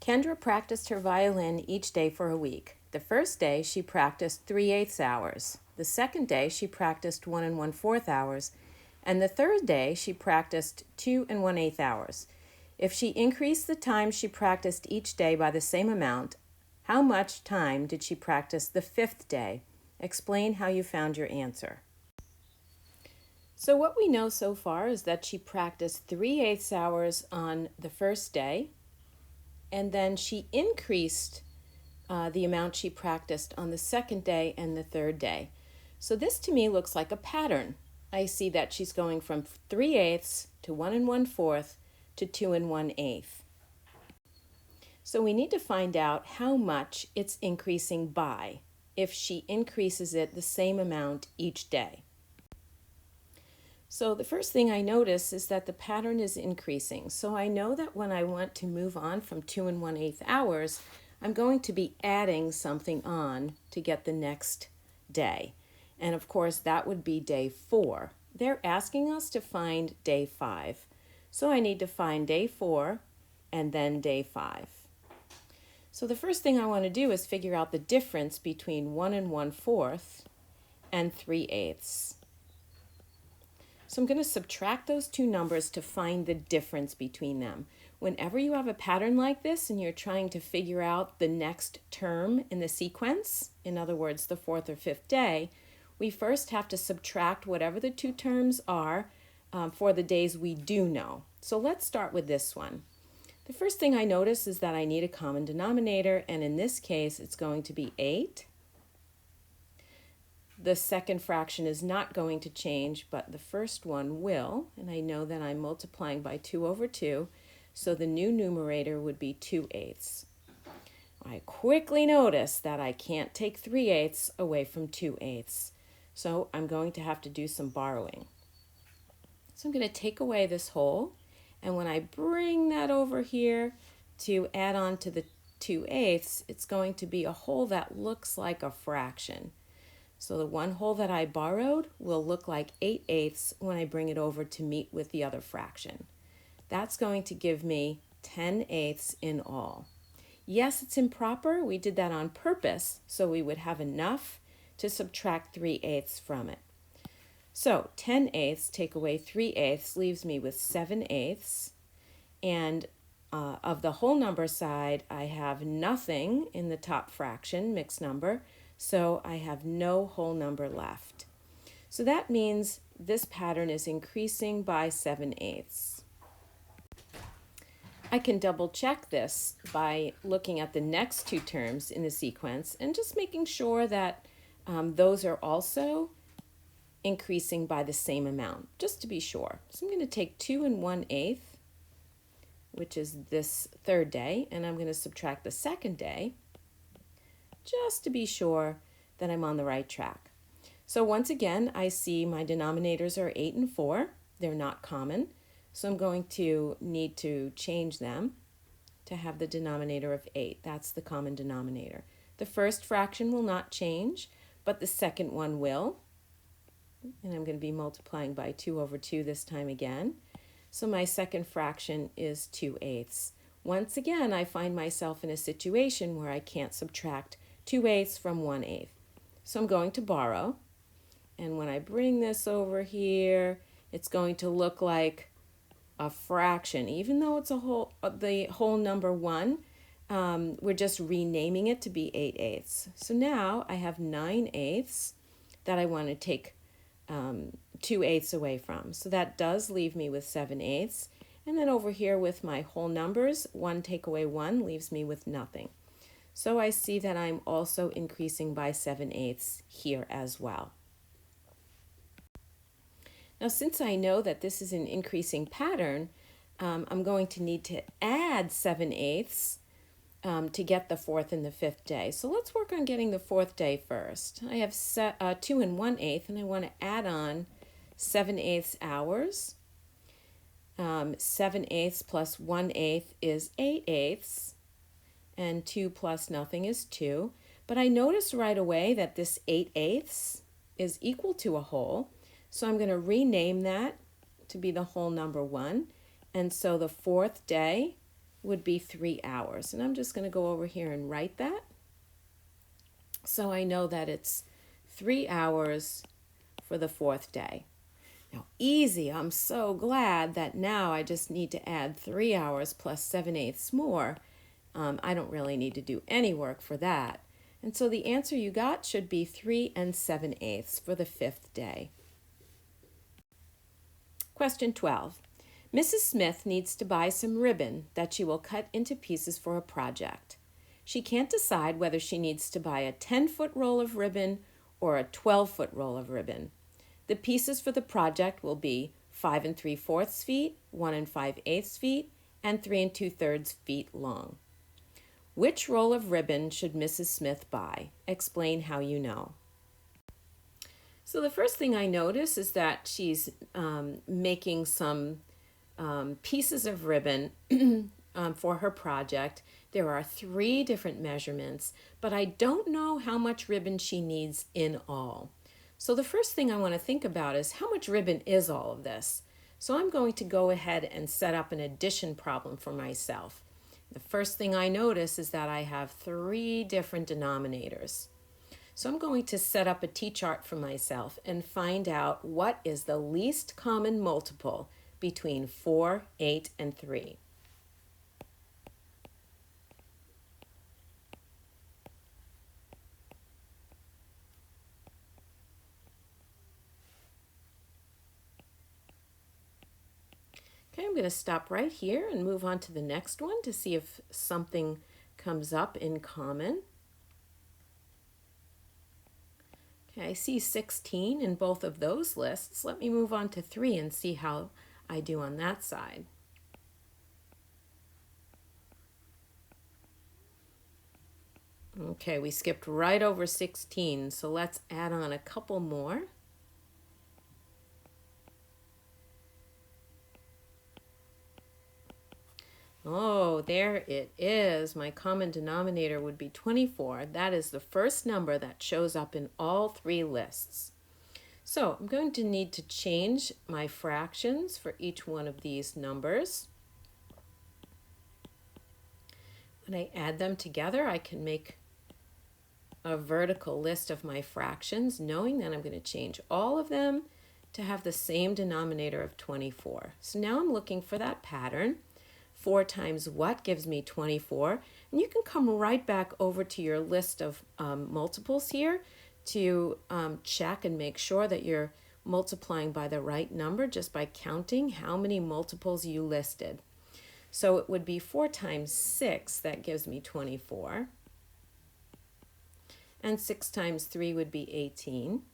Kendra practiced her violin each day for a week. The first day, she practiced 3/8 hours. The second day, she practiced 1 1/4 hours. And the third day, she practiced 2 1/8 hours. If she increased the time she practiced each day by the same amount, how much time did she practice the fifth day? Explain how you found your answer. So what we know so far is that she practiced 3/8 hours on the first day, and then she increased the amount she practiced on the second day and the third day. So this to me looks like a pattern. I see that she's going from 3/8 to 1 1/4 to 2 1/8. So we need to find out how much it's increasing by if she increases it the same amount each day. So the first thing I notice is that the pattern is increasing. So I know that when I want to move on from 2 1/8 hours, I'm going to be adding something on to get the next day. And of course, that would be day 4. They're asking us to find day 5. So I need to find day 4 and then day 5. So the first thing I want to do is figure out the difference between 1 1/4 and 3/8. So I'm going to subtract those two numbers to find the difference between them. Whenever you have a pattern like this and you're trying to figure out the next term in the sequence, in other words, the 4th or 5th day, we first have to subtract whatever the two terms are for the days we do know. So let's start with this one. The first thing I notice is that I need a common denominator, and in this case, it's going to be 8. The second fraction is not going to change, but the first one will, and I know that I'm multiplying by 2 over 2, so the new numerator would be 2/8. I quickly notice that I can't take 3/8 away from 2/8, so I'm going to have to do some borrowing. So I'm going to take away this whole, and when I bring that over here to add on to the 2/8, it's going to be a whole that looks like a fraction. So the one whole that I borrowed will look like 8/8 when I bring it over to meet with the other fraction. That's going to give me 10/8 in all. Yes, it's improper. We did that on purpose so we would have enough to subtract 3/8 from it. So 10/8 take away 3/8 leaves me with 7/8, and of the whole number side, I have nothing in the top fraction, mixed number, so I have no whole number left. So that means this pattern is increasing by 7/8. I can double check this by looking at the next two terms in the sequence and just making sure that those are also increasing by the same amount, just to be sure. So I'm going to take 2 1/8, which is this third day, and I'm going to subtract the second day, just to be sure that I'm on the right track. So once again, I see my denominators are 8 and 4. They're not common, so I'm going to need to change them to have the denominator of 8. That's the common denominator. The first fraction will not change, but the second one will. And I'm going to be multiplying by 2 over 2 this time again. So my second fraction is 2/8. Once again, I find myself in a situation where I can't subtract 2/8 from 1/8. So I'm going to borrow. And when I bring this over here, it's going to look like a fraction. Even though it's the whole number 1, we're just renaming it to be 8/8. So now I have 9/8 that I want to take 2/8 away from. So that does leave me with 7/8. And then over here with my whole numbers, 1 take away 1 leaves me with nothing. So I see that I'm also increasing by 7/8 here as well. Now, since I know that this is an increasing pattern, I'm going to need to add 7/8 to get the 4th and the 5th day. So let's work on getting the 4th day first. I have 2 1/8, and I want to add on 7/8 hours. 7/8 plus 1/8 is 8/8, and 2 plus nothing is 2. But I notice right away that this 8/8 is equal to a whole, so I'm going to rename that to be the whole number 1. And so the 4th day would be 3 hours. And I'm just going to go over here and write that. So I know that it's 3 hours for the fourth day. Now, easy. I'm so glad that now I just need to add 3 hours plus 7/8 more. I don't really need to do any work for that. And so the answer you got should be 3 7/8 for the fifth day. Question 12. Mrs. Smith needs to buy some ribbon that she will cut into pieces for a project. She can't decide whether she needs to buy a 10-foot roll of ribbon or a 12-foot roll of ribbon. The pieces for the project will be 5 3/4 feet, 1 5/8 feet, and 3 2/3 feet long. Which roll of ribbon should Mrs. Smith buy? Explain how you know. So the first thing I notice is that she's making some pieces of ribbon for her project. There are 3 different measurements, but I don't know how much ribbon she needs in all. So the first thing I want to think about is how much ribbon is all of this? So I'm going to go ahead and set up an addition problem for myself. The first thing I notice is that I have 3 different denominators. So I'm going to set up a T-chart for myself and find out what is the least common multiple between 4, 8, and 3. Okay, I'm going to stop right here and move on to the next one to see if something comes up in common. Okay, I see 16 in both of those lists. Let me move on to 3 and see how I do on that side. Okay, we skipped right over 16, so let's add on a couple more. Oh, there it is. My common denominator would be 24. That is the first number that shows up in all 3 lists. So I'm going to need to change my fractions for each one of these numbers. When I add them together, I can make a vertical list of my fractions, knowing that I'm going to change all of them to have the same denominator of 24. So now I'm looking for that pattern. 4 times what gives me 24? And you can come right back over to your list of multiples here to check and make sure that you're multiplying by the right number just by counting how many multiples you listed. So it would be 4 times 6, that gives me 24. And 6 times 3 would be 18.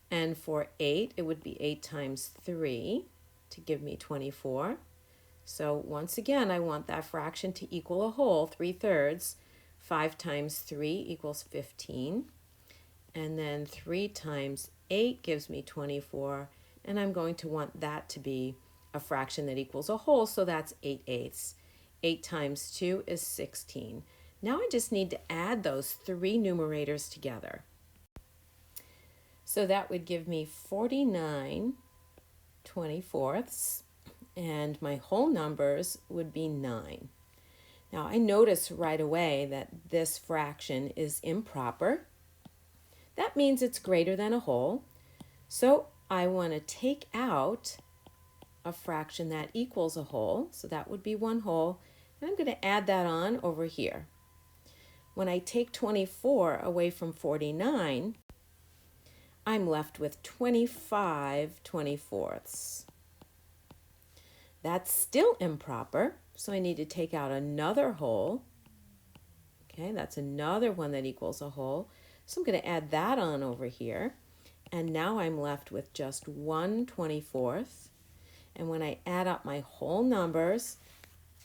And for 8, it would be 8 times 3 to give me 24. So once again, I want that fraction to equal a whole, 3/3. 5 times 3 equals 15. And then 3 times 8 gives me 24. And I'm going to want that to be a fraction that equals a whole, so that's 8/8. 8 times 2 is 16. Now I just need to add those 3 numerators together. So that would give me 49/24. And my whole numbers would be 9. Now I notice right away that this fraction is improper. That means it's greater than a whole. So I want to take out a fraction that equals a whole. So that would be 1 whole. And I'm going to add that on over here. When I take 24 away from 49, I'm left with 25/24. That's still improper, so I need to take out another whole. Okay, that's another one that equals a whole. So I'm going to add that on over here. And now I'm left with just 1/24. And when I add up my whole numbers,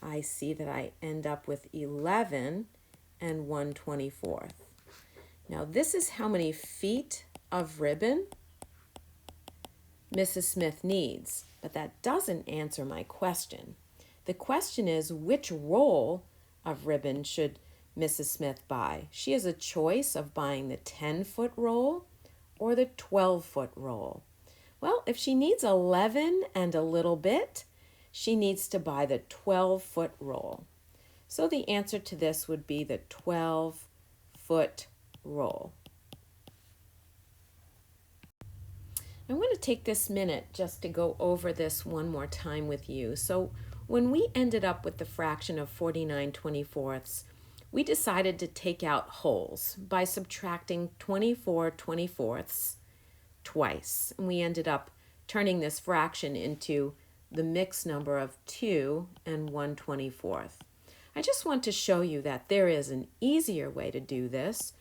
I see that I end up with 11 and 1/24. Now this is how many feet of ribbon Mrs. Smith needs. But that doesn't answer my question. The question is, which roll of ribbon should Mrs. Smith buy? She has a choice of buying the 10-foot roll or the 12-foot roll. Well, if she needs 11 and a little bit, she needs to buy the 12-foot roll. So the answer to this would be the 12-foot roll. I want to take this minute just to go over this one more time with you. So when we ended up with the fraction of 49/24, we decided to take out wholes by subtracting 24/24 twice. And we ended up turning this fraction into the mixed number of 2 and 1/24. I just want to show you that there is an easier way to do this,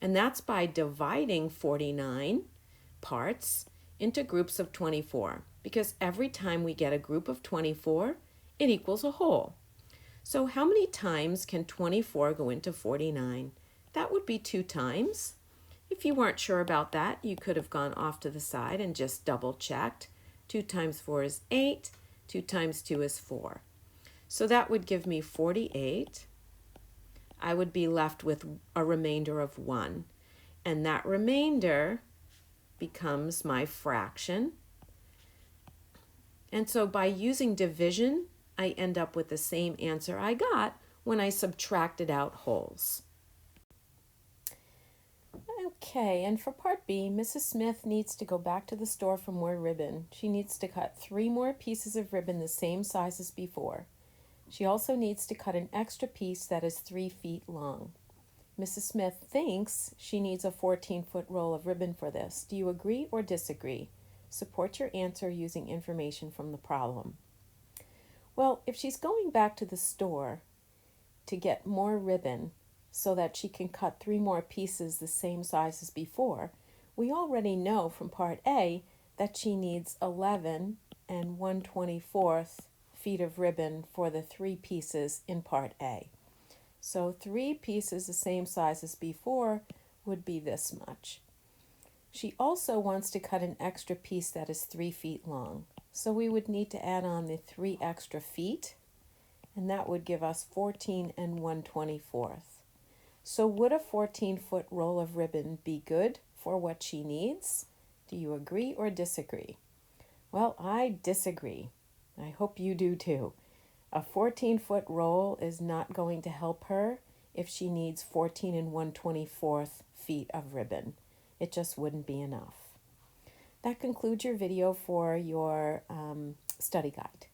and that's by dividing 49 parts into groups of 24, because every time we get a group of 24, it equals a whole. So how many times can 24 go into 49? That would be 2 times. If you weren't sure about that, you could have gone off to the side and just double checked. 2 times 4 is 8, 2 times 2 is 4. So that would give me 48. I would be left with a remainder of 1, and that remainder becomes my fraction. And so by using division, I end up with the same answer I got when I subtracted out wholes. Okay, and for part B, Mrs. Smith needs to go back to the store for more ribbon. She needs to cut 3 more pieces of ribbon the same size as before. She also needs to cut an extra piece that is 3 feet long. Mrs. Smith thinks she needs a 14-foot roll of ribbon for this. Do you agree or disagree? Support your answer using information from the problem. Well, if she's going back to the store to get more ribbon so that she can cut 3 more pieces the same size as before, we already know from part A that she needs 11 and 1/24 feet of ribbon for the 3 pieces in part A. So 3 pieces the same size as before would be this much. She also wants to cut an extra piece that is 3 feet long. So we would need to add on the 3 extra feet, and that would give us 14 and 1/24. So would a 14-foot roll of ribbon be good for what she needs? Do you agree or disagree? Well, I disagree. I hope you do too. A 14-foot roll is not going to help her if she needs 14 and 1/24 feet of ribbon. It just wouldn't be enough. That concludes your video for your study guide.